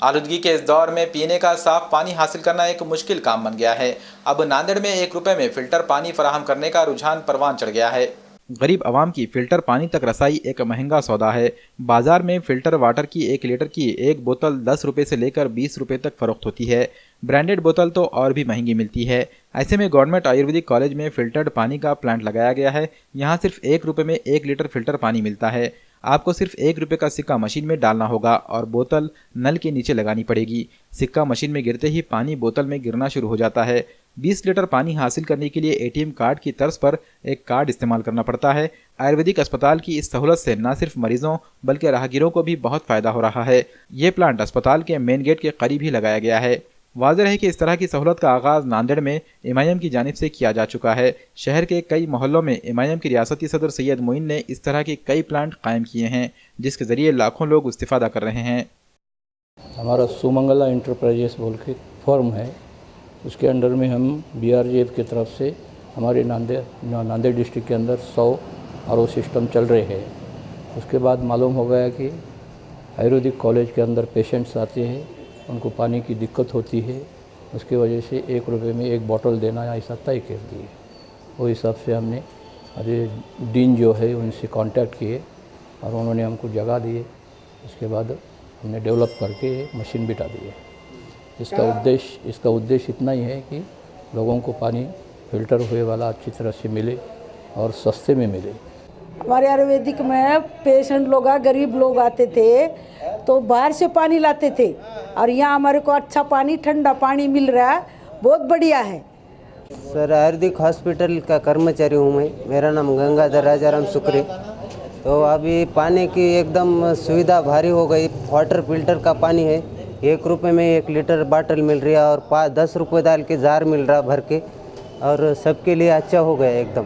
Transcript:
आलूदगी के इस दौर में पीने का साफ पानी हासिल करना एक मुश्किल काम बन गया है। अब नांदेड़ में 1 रुपए में फिल्टर पानी फराहम करने का रुझान परवान चढ़ गया है। गरीब आवाम की फिल्टर पानी तक रसाई एक महंगा सौदा है। बाजार में फिल्टर वाटर की 1 लीटर की एक बोतल 10 रुपए से लेकर 20 रुपए तक फरोख्त होती है। ब्रांडेड बोतल तो और भी महंगी मिलती है। ऐसे में गवर्नमेंट आयुर्वेदिक कॉलेज में फिल्टर्ड पानी का प्लांट लगाया गया है। यहाँ सिर्फ 1 रुपए में 1 लीटर फिल्टर पानी मिलता है। आपको सिर्फ 1 रुपए का सिक्का मशीन में डालना होगा और बोतल नल के नीचे लगानी पड़ेगी। सिक्का मशीन में गिरते ही पानी बोतल में गिरना शुरू हो जाता है। 20 लीटर पानी हासिल करने के लिए एटीएम कार्ड की तर्ज पर एक कार्ड इस्तेमाल करना पड़ता है। आयुर्वेदिक अस्पताल की इस सहूलत से न सिर्फ मरीजों बल्कि राहगीरों को भी बहुत फायदा हो रहा है। ये प्लांट अस्पताल के मेन गेट के करीब ही लगाया गया है। वाज़ेह है कि इस तरह की सहूलत का आगाज़ नांदेड़ में एमआईएम की जानिब से किया जा चुका है। शहर के कई मोहल्लों में एमआईएम की रियासती सदर सैयद मोइन ने इस तरह के कई प्लांट कायम किए हैं, जिसके ज़रिए लाखों लोग इस्तिफ़ादा कर रहे हैं। हमारा सुमंगला इंटरप्राइजेस बोल के फर्म है, उसके अंडर में हम बीआरजेएफ की तरफ से हमारे नांदेड़ डिस्ट्रिक्ट के अंदर 100 आरओ सिस्टम चल रहे हैं। उसके बाद मालूम हो गया कि आयुर्वेदिक कॉलेज के अंदर पेशेंट्स आते हैं, उनको पानी की दिक्कत होती है, उसकी वजह से 1 रुपए में 1 बॉटल देना ऐसा तय कर दिए। वो हिसाब से हमने अरे डीन जो है उनसे कांटेक्ट किए और उन्होंने हमको जगह दिए। उसके बाद हमने डेवलप करके मशीन बिठा दी है। इसका उद्देश्य इतना ही है कि लोगों को पानी फिल्टर हुए वाला अच्छी तरह से मिले और सस्ते में मिले। हमारे आयुर्वेदिक में पेशेंट लोग गरीब लोग आते थे तो बाहर से पानी लाते थे और यहाँ हमारे को अच्छा पानी ठंडा पानी मिल रहा है, बहुत बढ़िया है। सर आयुर्वेदिक हॉस्पिटल का कर्मचारी हूँ मैं, मेरा नाम गंगाधर राजाराम शुक्रे। तो अभी पानी की एकदम सुविधा भारी हो गई। वाटर फिल्टर का पानी है, 1 रुपए में 1 लीटर बाटल मिल रही है और 10 रुपए डाल के जार मिल रहा भर के, और सबके लिए अच्छा हो गया एकदम।